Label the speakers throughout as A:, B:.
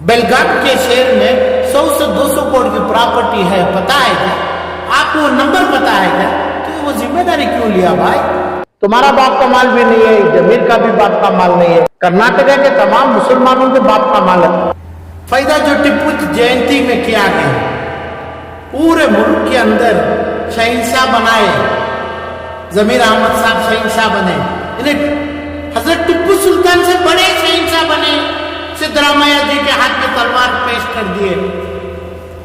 A: बेलगाम के शहर में 100 से 200 करोड़ की प्रॉपर्टी है, पता है क्या? आपको नंबर पता है क्या? तो वो जिम्मेदारी क्यों लिया भाई? तुम्हारा बाप का माल भी नहीं है, जमीर का भी बाप का माल नहीं है, कर्नाटक के तमाम मुसलमानों के बाप का माल है। फायदा जो टिप्पू जयंती में किया गया, पूरे मुल्क के अंदर शहंशाह बनाए, जमीर अहमद साहब शहंशाह बने, इन्हें हजरत टिप्पू सुल्तान से बड़े शहंशाह बने, सिद्धरामैया जी के हाथ में तलवार पेश कर दिए।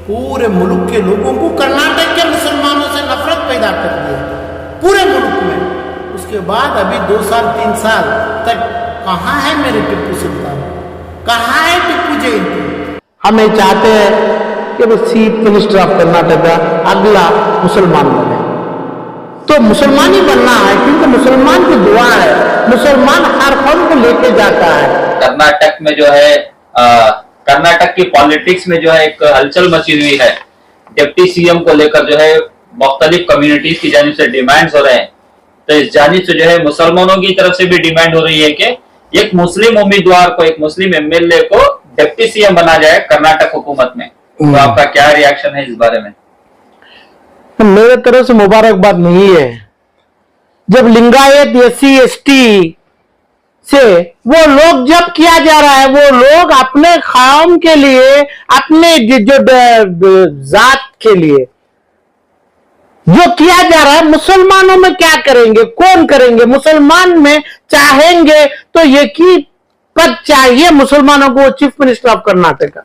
A: पूरे मुल्क के लोगों को, कर्नाटक के मुसलमानों से नफरत पैदा कर दी पूरे मुल्क में। उसके बाद अभी 2 साल 3 साल तक कहाँ है मेरे टिप्पू सुल्तान, कहाँ है टिप्पू जयंती? हम ये चाहते हैं कि वो चीफ मिनिस्टर ऑफ कर्नाटक का अगला मुसलमान बने। तो मुसलमान ही बनना है, क्योंकि मुसलमान की दुआ है, मुसलमान हर कौम को लेके जाता है।
B: कर्नाटक में जो है कर्नाटक की पॉलिटिक्स में जो है एक हलचल मची हुई है। डिप्टी सीएम को लेकर जो है मुख्तलिफ कम्युनिटीज की जानिब से डिमांड्स हो रहे हैं। तो इस जानिब से जो है मुसलमानों की तरफ से भी डिमांड हो रही है कि एक मुस्लिम उम्मीदवार को, एक मुस्लिम एमएलए को डिप्टी सीएम बना जाए कर्नाटक हुकूमत में। तो आपका क्या रिएक्शन है इस बारे में?
A: मेरे तरफ से मुबारकबाद नहीं है। जब लिंगायत एससी एसटी से वो लोग जब किया जा रहा है, वो लोग अपने खाम के लिए, अपने जो जात के लिए जो किया जा रहा है, मुसलमानों में क्या करेंगे, कौन करेंगे? मुसलमान में चाहेंगे तो ये की पद चाहिए मुसलमानों को, चीफ मिनिस्टर ऑफ कर्नाटक का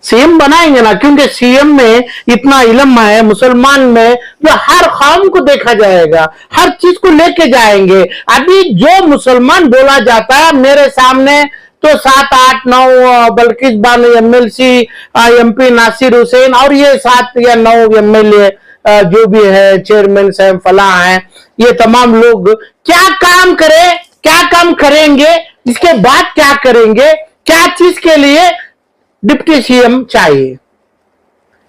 A: सीएम बनाएंगे ना, क्योंकि सीएम में इतना इल्म है, मुसलमान में जो हर कौम को देखा जाएगा, हर चीज को लेके जाएंगे। अभी जो मुसलमान बोला जाता है मेरे सामने, तो 7 8 9 बल्किस बानो एमएलसी, एमपी नासिर हुसैन और ये 7 या 9 एमएलए जो भी है, चेयरमैन साहब फला है, ये तमाम लोग क्या काम करे, क्या काम करेंगे, इसके बाद क्या करेंगे, क्या चीज के लिए डिप्टी सीएम चाहिए?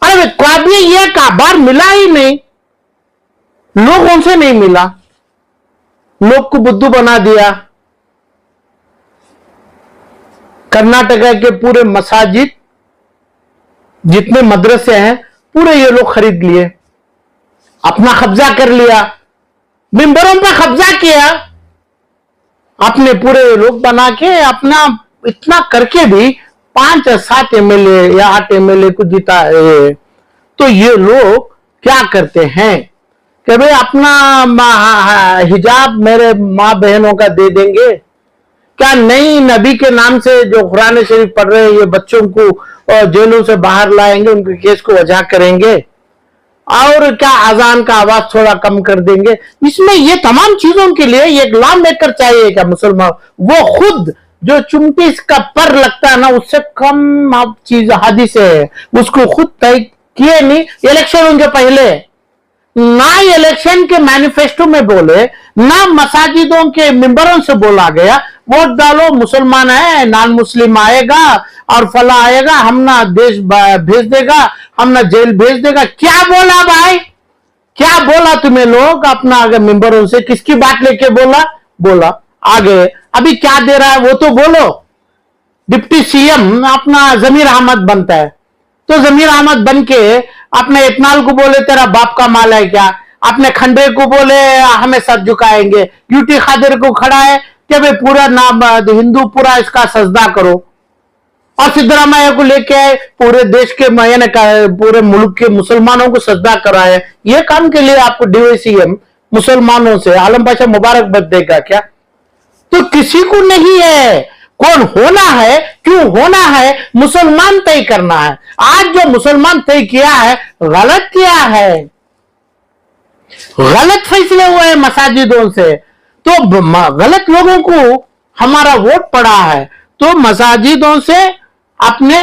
A: अरे कभी ये काबार मिला ही नहीं, लोगों से नहीं मिला, लोग को बुद्धू बना दिया। कर्नाटका के पूरे मसाजिद, जितने मदरसे हैं, पूरे ये लोग खरीद लिए, अपना कब्जा कर लिया, मिंबरों पे कब्जा किया, अपने पूरे लोग बना के, अपना इतना करके भी 5 या 7 एमएलए या 8 एमएलए को जीता है। तो ये लोग क्या करते हैं कि भाई अपना हिजाब मेरे माँ बहनों का दे देंगे क्या? नहीं, नबी के नाम से जो कुरान शरीफ पढ़ रहे हैं ये बच्चों को जेलों से बाहर लाएंगे, उनके केस को वजह करेंगे, और क्या अजान का आवाज थोड़ा कम कर देंगे। इसमें ये तमाम चीजों के लिए एक लॉ मेकर चाहिए क्या मुसलमान? वो खुद जो चुमटी का पर लगता है ना, उससे कम आप चीज हादिस है, उसको खुद तय किए नहीं इलेक्शन के पहले, ना इलेक्शन के मैनिफेस्टो में बोले, ना मसाजिदों के मेंबरों से बोला गया वोट डालो, मुसलमान है, नॉन मुस्लिम आएगा और फला आएगा, हम ना देश भेज देगा, हम ना जेल भेज देगा। क्या बोला भाई, क्या बोला तुम्हें लोग अपना आगे मेंबरों से? किसकी बात लेके बोला आगे? अभी क्या दे रहा है वो तो बोलो। डिप्टी सीएम अपना जमीर अहमद बनता है, तो जमीर अहमद बन के अपने इतनाल को बोले तेरा बाप का माल है क्या, अपने खंडे को बोले हमें सर झुकाएंगे, यूटी खादिर को खड़ा है कि भाई पूरा नाम हिंदू पूरा इसका सजदा करो, और सिद्धरामैया को लेके आए पूरे देश के मैंने पूरे मुल्क के मुसलमानों को सजदा कराए। ये काम के लिए आपको डीवाईसीएम मुसलमानों से आलम पाशा मुबारकबाद देगा क्या? तो किसी को नहीं है, कौन होना है, क्यों होना है, मुसलमान तय करना है। आज जो मुसलमान तय किया है, गलत किया है, गलत फैसले हुए हैं मसाजिदों से, तो गलत लोगों को हमारा वोट पड़ा है, तो मसाजिदों से अपने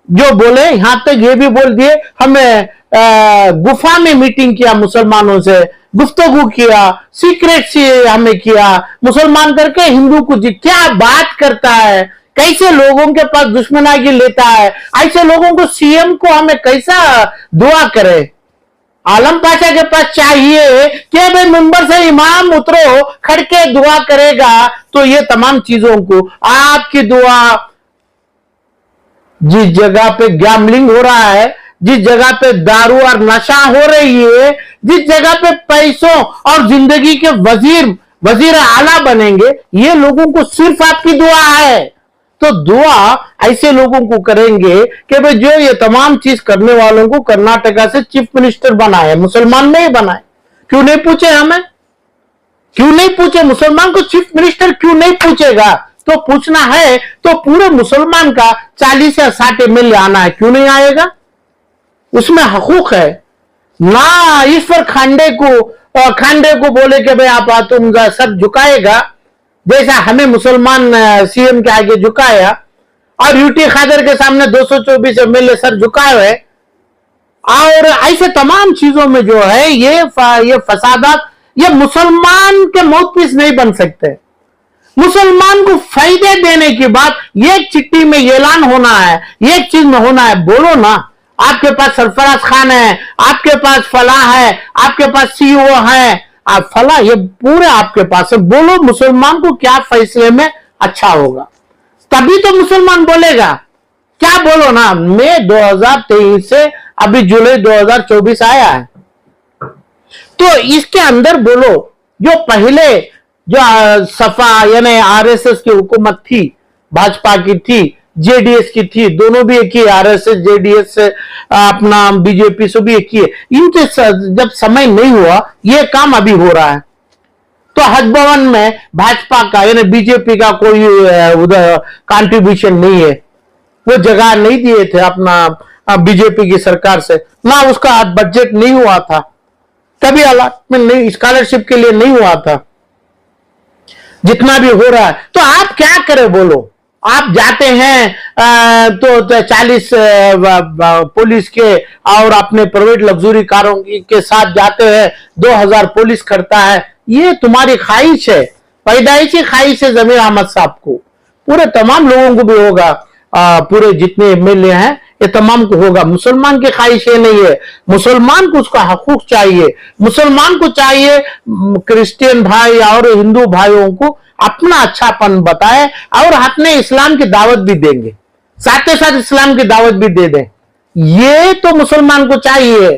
A: जो बोले, यहां तक ये भी बोल दिए हमें गुफा में मीटिंग किया, मुसलमानों से गुफ्तगू किया, सीक्रेट से हमें किया, मुसलमान करके हिंदू को क्या बात करता है, कैसे लोगों के पास दुश्मनागी लेता है, ऐसे लोगों को सीएम को हमें कैसा दुआ करे? आलम पाशा के पास चाहिए कि भाई मेंबर से इमाम उतरो, खड़के दुआ करेगा, तो ये तमाम चीजों को आपकी दुआ जिस जगह पे गैम्बलिंग हो रहा है, जिस जगह पे दारू और नशा हो रही है, जिस जगह पे पैसों और जिंदगी के वजीर आला बनेंगे, ये लोगों को सिर्फ आपकी दुआ है। तो दुआ ऐसे लोगों को करेंगे कि भाई जो ये तमाम चीज करने वालों को कर्नाटका से चीफ मिनिस्टर बनाए, मुसलमान नहीं बनाए। क्यों नहीं पूछे हमें? क्यों नहीं पूछे? मुसलमान को चीफ मिनिस्टर क्यों नहीं पूछेगा? तो पूछना है तो पूरे मुसलमान का 40 या 60 एमएलए आना है, क्यों नहीं आएगा? उसमें हकूक है ना। ईश्वर खांडे को बोले कि भाई आप तुम सर झुकाएगा, जैसा हमें मुसलमान सीएम के आगे झुकाया, और यूटी खादर के सामने 224 एमएलए सर झुकाए हुए। और ऐसे तमाम चीजों में जो है ये फसादात, ये मुसलमान के माउथपीस नहीं बन सकते। मुसलमान को फायदे देने की बात एक चिट्ठी में ऐलान होना है, एक चीज में होना है। बोलो ना, आपके पास सरफराज खान है, आपके पास फलाह है, आपके पास सीईओ है, आप फला, ये पूरे आपके पास है। बोलो मुसलमान को क्या फैसले में अच्छा होगा, तभी तो मुसलमान बोलेगा। क्या बोलो ना, मई 2023 से अभी जुलाई 2024 आया है, तो इसके अंदर बोलो जो पहले जो सपा यानी आरएसएस की हुकूमत थी, भाजपा की थी, जेडीएस की थी, दोनों भी एक ही, आरएसएस जेडीएस से अपना बीजेपी से भी एक ही है। इनके जब समय नहीं हुआ, ये काम अभी हो रहा है। तो हज भवन में भाजपा का यानी बीजेपी का कोई उधर कंट्रीब्यूशन नहीं है, वो जगह नहीं दिए थे अपना बीजेपी की सरकार से, ना उसका बजट नहीं हुआ था, कभी अलॉटमेंट नहीं, स्कॉलरशिप के लिए नहीं हुआ था। जितना भी हो रहा है, तो आप क्या करें बोलो? आप जाते हैं तो 40 पुलिस के और अपने प्राइवेट लग्जरी कारों के साथ जाते हैं, 2000 पुलिस करता है। ये तुम्हारी ख्वाहिश है, पैदाइशी ख्वाहिश है जमीर अहमद साहब को, पूरे तमाम लोगों को भी होगा, पूरे जितने एमएलए हैं ये तमाम को होगा। मुसलमान की ख्वाहिश ये नहीं है, मुसलमान को उसका हकूक चाहिए। मुसलमान को चाहिए क्रिश्चियन भाई और हिंदू भाइयों को अपना अच्छापन बताए और अपने इस्लाम की दावत भी देंगे, साथ ही साथ इस्लाम की दावत भी दे दें। ये तो मुसलमान को चाहिए।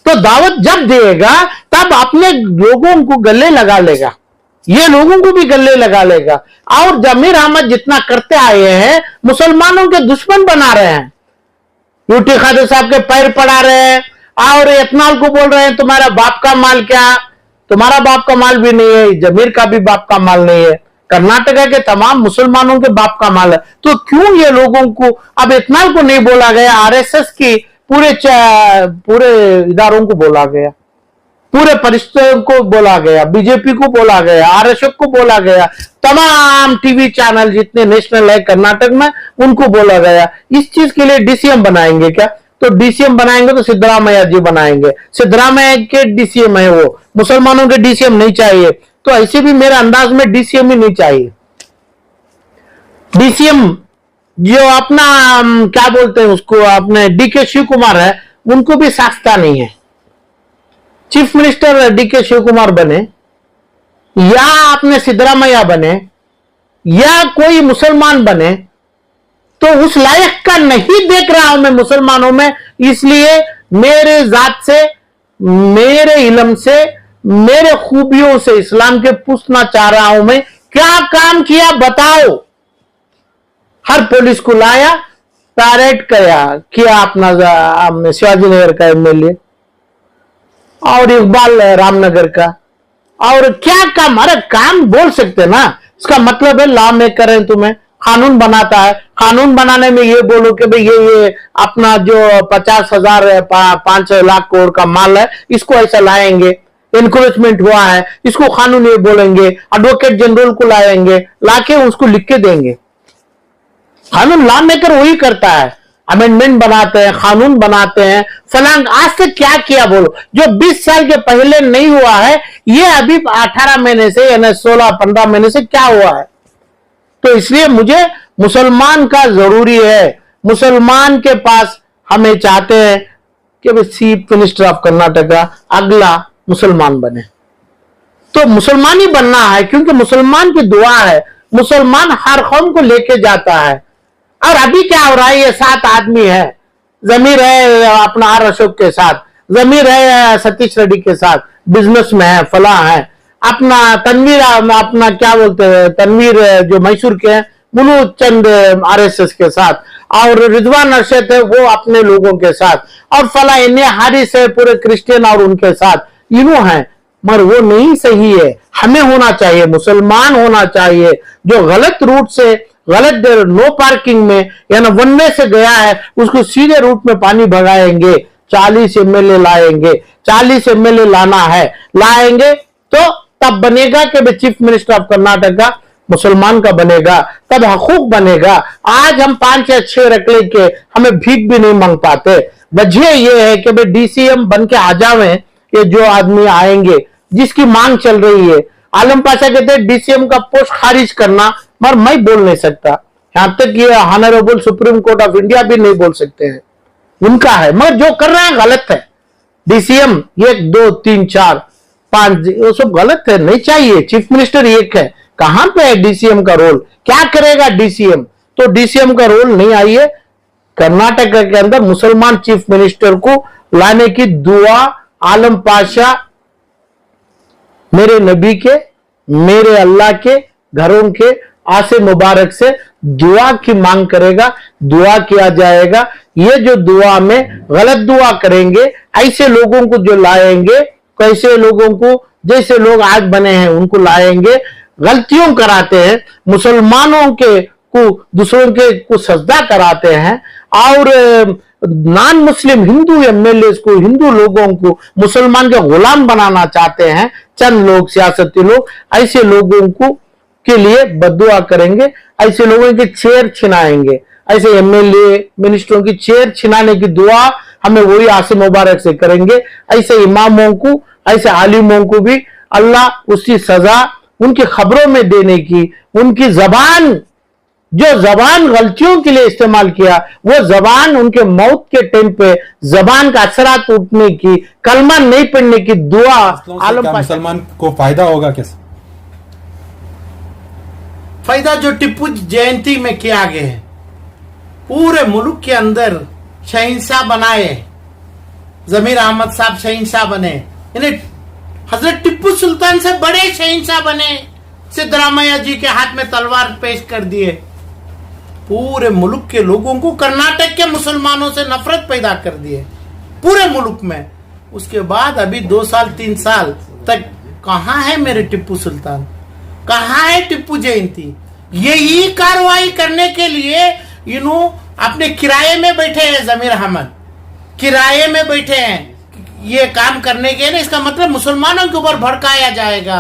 A: तो दावत जब देगा तब अपने लोगों को गले लगा लेगा, ये लोगों को भी गले लगा लेगा। और जमीर अहमद जितना करते आए हैं, मुसलमानों के दुश्मन बना रहे हैं, यूटी खादर साहब के पैर पड़ा रहे हैं और इतनाल को बोल रहे हैं तुम्हारा बाप का माल क्या, तुम्हारा बाप का माल भी नहीं है, जमीर का भी बाप का माल नहीं है, कर्नाटका के तमाम मुसलमानों के बाप का माल है। तो क्यों ये लोगों को अब इतनाल को नहीं बोला गया, आरएसएस की पूरे इदारों को बोला गया, पूरे परिषदों को बोला गया, बीजेपी को बोला गया, आरएसएस को बोला गया, तमाम टीवी चैनल जितने नेशनल है कर्नाटक में उनको बोला गया। इस चीज के लिए डीसीएम बनाएंगे क्या? तो डीसीएम बनाएंगे तो सिद्धरामैया जी बनाएंगे, सिद्धरामैया के डीसीएम है वो, मुसलमानों के डीसीएम नहीं चाहिए। तो ऐसे भी मेरे अंदाज में डीसीएम ही नहीं चाहिए। डीसीएम जो अपना क्या बोलते हैं उसको, अपने डीके शिव कुमार है, उनको भी साख्ता नहीं है। Chief minister DK Shivakumar बने या अपने सिद्धरामैया बने या कोई मुसलमान बने, तो उस लायक का नहीं देख रहा हूं मैं मुसलमानों में। इसलिए मेरे जात से, मेरे इल्म से, मेरे खूबियों से इस्लाम के पूछना चाह रहा हूं मैं, क्या काम किया बताओ? हर पुलिस को लाया, पैरेड किया अपना शिवाजी नगर का एमएलए और इकबाल रामनगर का, और क्या काम? अरे काम बोल सकते ना, इसका मतलब है लॉ मेकर है, तुम्हें कानून बनाता है। कानून बनाने में ये बोलो कि भाई ये अपना जो 50,000 5 लाख करोड़ का माल है, इसको ऐसा लाएंगे, इंक्रोचमेंट हुआ है, इसको कानून ये बोलेंगे, एडवोकेट जनरल को लाएंगे, लाके उसको लिख के देंगे। कानून लॉ मेकर वही करता है, अमेंडमेंट बनाते हैं, कानून बनाते हैं। फलांग आज तक क्या किया बोलो? जो 20 साल के पहले नहीं हुआ है, ये अभी 18 महीने से यानी 16-15 महीने से क्या हुआ है? तो इसलिए मुझे मुसलमान का जरूरी है, मुसलमान के पास हमें चाहते हैं कि भाई चीफ मिनिस्टर ऑफ कर्नाटका अगला मुसलमान बने। तो मुसलमान ही बनना है, क्योंकि मुसलमान की दुआ है, मुसलमान हर कौम को लेके जाता है। और अभी क्या हो रहा है, ये 7 आदमी है, जमीर है अपना आर अशोक के साथ, जमीर है सतीश रेड्डी के साथ, बिजनेस में है, फला है, अपना तनवीर, अपना क्या बोलते हैं तनवीर जो मैसूर के हैं, मुनु चंद आरएसएस के साथ, और रिजवान अरशद है वो अपने लोगों के साथ, और फला इन्हें हारिस है पूरे क्रिश्चियन और उनके साथ, इन्हों है। मगर वो नहीं सही है, हमें होना चाहिए, मुसलमान होना चाहिए, जो गलत रूट से, गलत नो पार्किंग में या ना वन वे से गया है, उसको सीधे रूट में पानी भगाएंगे, 40 एमएलए लाएंगे, 40 एमएलए लाना है, लाएंगे तो तब बनेगा कि भाई चीफ मिनिस्टर ऑफ कर्नाटक का मुसलमान का बनेगा, तब हकूक बनेगा। आज हम 5 या 6 रख लेके हमें भीख भी नहीं मांग पाते। वजह यह है कि भाई डीसीएम बन के आ जावे ये जो आदमी आएंगे, जिसकी मांग चल रही है। आलम पाशा कहते हैं डीसीएम का पोस्ट खारिज करना, मगर मैं बोल नहीं सकता, यहां तक ये honourable supreme court of India भी नहीं बोल सकते हैं, उनका है। मगर जो कर रहे हैं गलत है। डीसीएम 1 2 3 4 5 वो सब गलत है, नहीं चाहिए। चीफ मिनिस्टर एक है, कहां पे है डीसीएम का रोल, क्या करेगा डीसीएम? तो डीसीएम का रोल नहीं आइए। कर्नाटक के अंदर मुसलमान चीफ मिनिस्टर को लाने की दुआ आलम पाशा मेरे नबी के, मेरे अल्लाह के घरों के आसे मुबारक से दुआ की मांग करेगा, दुआ किया जाएगा। ये जो दुआ में गलत दुआ करेंगे, ऐसे लोगों को जो लाएंगे, कैसे लोगों को जैसे लोग आज बने हैं उनको लाएंगे, गलतियों कराते हैं, मुसलमानों के को दूसरों के को सजदा कराते हैं, और नॉन मुस्लिम हिंदू एमएलए को, हिंदू लोगों को मुसलमान के गुलाम बनाना चाहते हैं चंद लोग, सियासती लोग। ऐसे लोगों को के लिए बद्दुआ करेंगे, ऐसे लोगों की चेयर छिनाएंगे, ऐसे एमएलए मिनिस्टरों की चेयर छिनाने की दुआ हमें वही आसे मुबारक से करेंगे। ऐसे इमामों को, ऐसे आलिमों को भी अल्लाह उसकी सजा उनकी खबरों में देने की, उनकी जबान जो जबान गलतियों के लिए इस्तेमाल किया, वो जबान उनके मौत के टाइम पे जबान का असरात उठने की, कलमा नहीं पढ़ने की दुआ आलम
C: मुसलमान को फायदा होगा कैसे?
A: फायदा जो टिप्पू जयंती में किया गया है, पूरे मुल्क के अंदर शहंशाह बनाए, जमीर अहमद साहब शहंशाह बने, यानी हजरत टिप्पू सुल्तान से बड़े शहंशाह बने, सिद्धरामैया जी के हाथ में तलवार पेश कर दिए। पूरे मुल्क के लोगों को, कर्नाटक के मुसलमानों से नफरत पैदा कर दिए पूरे मुल्क में। उसके बाद अभी 2 साल 3 साल तक कहां है मेरे टिप्पू सुल्तान, कहां है टिप्पू जयंती? यही कार्रवाई करने के लिए इन्हों अपने किराए में बैठे हैं, जमीर अहमद किराए में बैठे हैं ये काम करने के लिए। इसका मतलब मुसलमानों के ऊपर भड़काया जाएगा।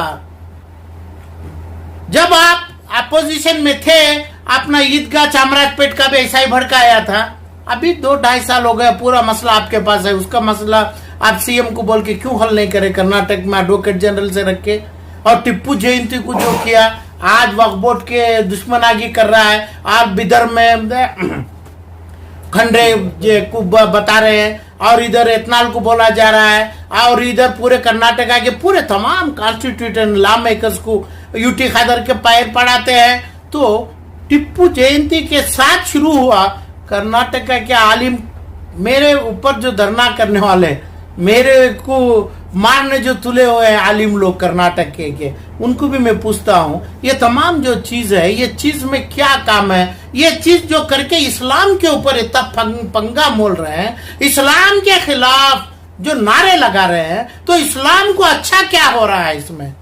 A: जब आप अपोजिशन में थे, अपना ईदगाह चामराजपेट का भी ऐसा ही भड़काया था। अभी 2-2.5 साल हो गया, पूरा मसला आपके पास है। उसका मसला आप सीएम को बोल के क्यों हल नहीं करे, कर्नाटक में एडवोकेट जनरल से रख के? और टिप्पू जयंती को जो किया, आज वक्फ बोर्ड के दुश्मनागी कर रहा है, आप विदर्भ में खंडरे को बता रहे हैं, और इधर एथनॉल को बोला जा रहा है, और इधर पूरे कर्नाटक के पूरे तमाम कॉन्स्टिट्यूशन लॉ मेकर्स को यूटी खादर के पैर पड़ाते हैं। तो टिप्पू जयंती के साथ शुरू हुआ। कर्नाटक के आलिम मेरे ऊपर जो धरना करने वाले, मेरे को मारने जो तुले हुए हैं आलिम लोग कर्नाटक के, उनको भी मैं पूछता हूँ, ये तमाम जो चीज है, ये चीज में क्या काम है? ये चीज जो करके इस्लाम के ऊपर इतना पंगा मोल रहे हैं, इस्लाम के खिलाफ जो नारे लगा रहे हैं, तो इस्लाम को अच्छा क्या हो रहा है इसमें?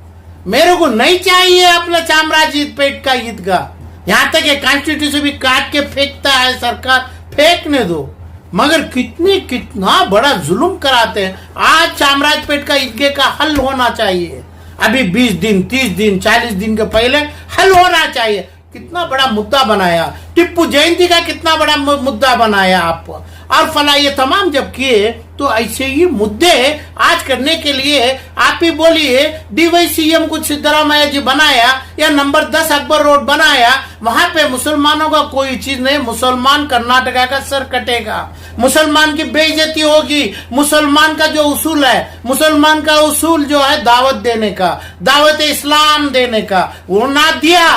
A: मेरे को नहीं चाहिए अपना चामराजपेट का ईदगाह। यहाँ तक ये कॉन्स्टिट्यूशन भी काट के फेंकता है सरकार, फेंकने दो, मगर कितना बड़ा जुल्म कराते हैं। आज चामराजपेट का ईदगाह का हल होना चाहिए, अभी 20 दिन 30 दिन 40 दिन के पहले हल होना चाहिए। कितना बड़ा मुद्दा बनाया, टिप्पू जयंती का कितना बड़ा मुद्दा बनाया आप, और फला ये तमाम जब किए, तो ऐसे ही मुद्दे आज करने के लिए आप ही बोलिए डीवाईसीएम कुछ सिद्धरामैया जी बनाया, या नंबर 10 अकबर रोड बनाया, वहां पे मुसलमानों का कोई चीज नहीं, मुसलमान कर्नाटका का सर कटेगा, मुसलमान की बेइज्जती होगी। मुसलमान का जो उसूल है, मुसलमान का उसूल जो है दावत देने का, दावत इस्लाम देने का, वो ना दिया,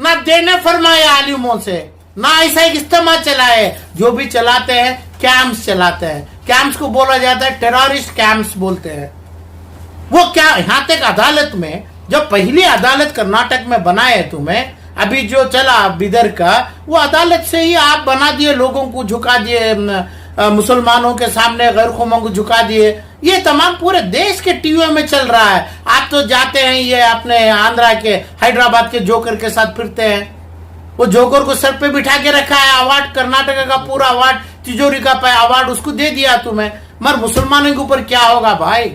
A: ना देने फरमाया आलिमों से। ना ऐसा एक इस्तेमाल चलाए, जो भी चलाते हैं कैंप्स चलाते हैं। कैंप्स को बोला जाता है टेररिस्ट कैंप्स बोलते हैं। वो क्या यहां तक अदालत में, जब पहली अदालत कर्नाटक में बनाए तुम्हें, अभी जो चला बिदर का, वो अदालत से ही आप बना दिए, लोगों को झुका दिए, मुसलमानों के सामने गैर कौमों को झुका दिए। ये तमाम पूरे देश के टीवी में चल रहा है। आप तो जाते हैं ये अपने आंध्रा के, हैदराबाद के जोकर के साथ फिरते हैं। वो जोकर को सर पे बिठा के रखा है, अवार्ड कर्नाटक का पूरा अवार्ड, तिजोरी का अवार्ड उसको दे दिया तुम्हें। मगर मुसलमानों के ऊपर क्या होगा भाई?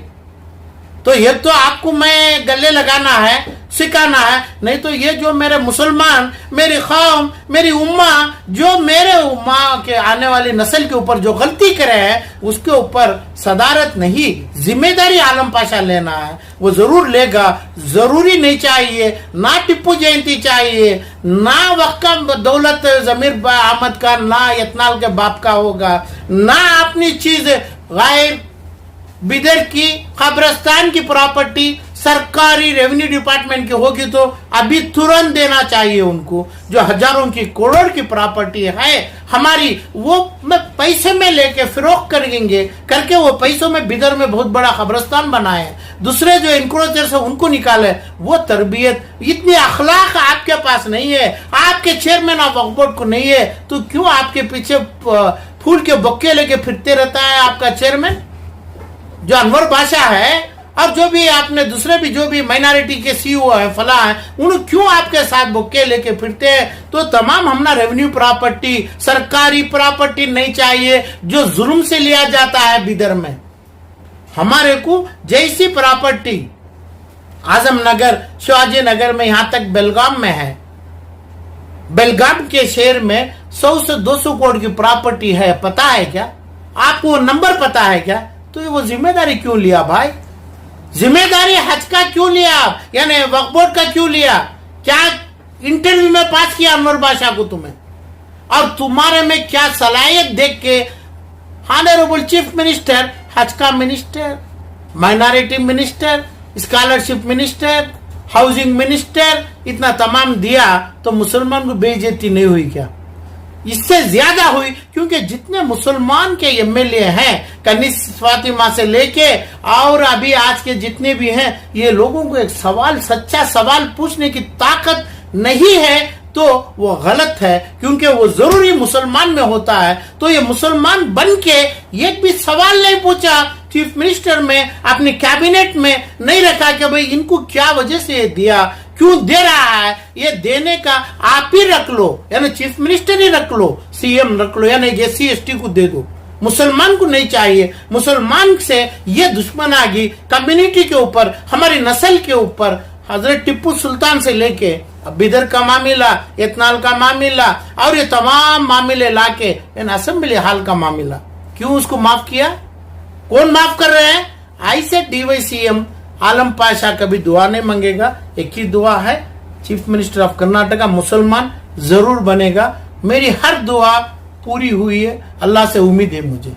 A: तो ये तो आपको मैं गले लगाना है, सिखाना है। नहीं तो ये जो मेरे मुसलमान, मेरी कौम, मेरी उम्मा, जो मेरे उम्मा के आने वाली नस्ल के ऊपर जो गलती करे हैं, उसके ऊपर सदारत नहीं, जिम्मेदारी आलम पाशा लेना है। वो जरूर लेगा। जरूरी नहीं चाहिए, ना टिप्पू जयंती चाहिए, ना वक्का दौलत जमीर अहमद का, ना यतनाल के बाप का होगा, ना अपनी चीज गैर बिदर की कब्रिस्तान की प्रॉपर्टी सरकारी रेवेन्यू डिपार्टमेंट की होगी तो अभी तुरंत देना चाहिए उनको। जो हजारों की करोड़ की प्रॉपर्टी है हमारी, वो मैं पैसे में लेके फिरोख करेंगे, करके वो पैसों में बिदर में बहुत बड़ा कब्रिस्तान बनाए। दूसरे जो इंक्रोचर्स है उनको निकाले। वो तरबियत, इतनी अखलाक आपके पास नहीं है, आपके चेयरमैन ऑफ वक्फ बोर्ड को नहीं है, तो क्यों आपके पीछे फूल के बुक्के लेके फिरते रहता है आपका चेयरमैन जो अनवर बादशाह है? और जो भी आपने दूसरे भी जो भी माइनॉरिटी के सीईओ है, फला है, उन्हें क्यों आपके साथ बुक्के लेके फिरते हैं? तो तमाम हमना रेवेन्यू प्रॉपर्टी, सरकारी प्रॉपर्टी नहीं चाहिए जो जुल्म से लिया जाता है बिदर में। हमारे को जैसी प्रॉपर्टी आजमनगर, शिवाजी नगर में, यहां तक बेलगाम में है, बेलगाम के शहर में 100 से 200 करोड़ की प्रॉपर्टी है। पता है क्या आपको? नंबर पता है क्या? तो वो जिम्मेदारी क्यों लिया भाई? जिम्मेदारी हज का क्यों लिया आप? यानी वक्फ बोर्ड का क्यों लिया? क्या इंटरव्यू में पास किया अनवर बादशाह को तुम्हें? और तुम्हारे में क्या सलाहियत देख के ऑनरेबल चीफ मिनिस्टर, हज का minister, minority minister, scholarship minister, housing minister, इतना तमाम दिया तो मुसलमान को बेइज्जती नहीं हुई क्या? इससे ज्यादा हुई, क्योंकि जितने मुसलमान के एमएलए हैं, कनीस फातिमा से लेके और अभी आज के जितने भी हैं, ये लोगों को एक सवाल, सच्चा सवाल पूछने की ताकत नहीं है तो वो गलत है। क्योंकि वो जरूरी मुसलमान में होता है। तो ये मुसलमान बन के एक भी सवाल नहीं पूछा, चीफ मिनिस्टर में, अपने कैबिनेट में नहीं रखा कि भाई इनको क्या वजह से ये दिया, क्यों दे रहा है, ये देने का आप ही रख लो, यानी चीफ मिनिस्टर ही रख लो, सीएम रख लो, यानी एससी एसटी को दे दो, मुसलमान को नहीं चाहिए। मुसलमान से ये दुश्मनागी कम्युनिटी के ऊपर, हमारी नस्ल के ऊपर, हजरत टिप्पू सुल्तान से लेके अब बिदर का मामला, यतनाल का मामला और ये तमाम मामले लाके असेंबली हाल का मामला, क्यों उसको माफ किया? कौन माफ कर रहे हैं? ऐसे डीवाईसीएम आलम पाशा कभी दुआ नहीं मांगेगा। एक ही दुआ है, चीफ मिनिस्टर ऑफ कर्नाटका मुसलमान जरूर बनेगा। मेरी हर दुआ पूरी हुई है, अल्लाह से उम्मीद है मुझे।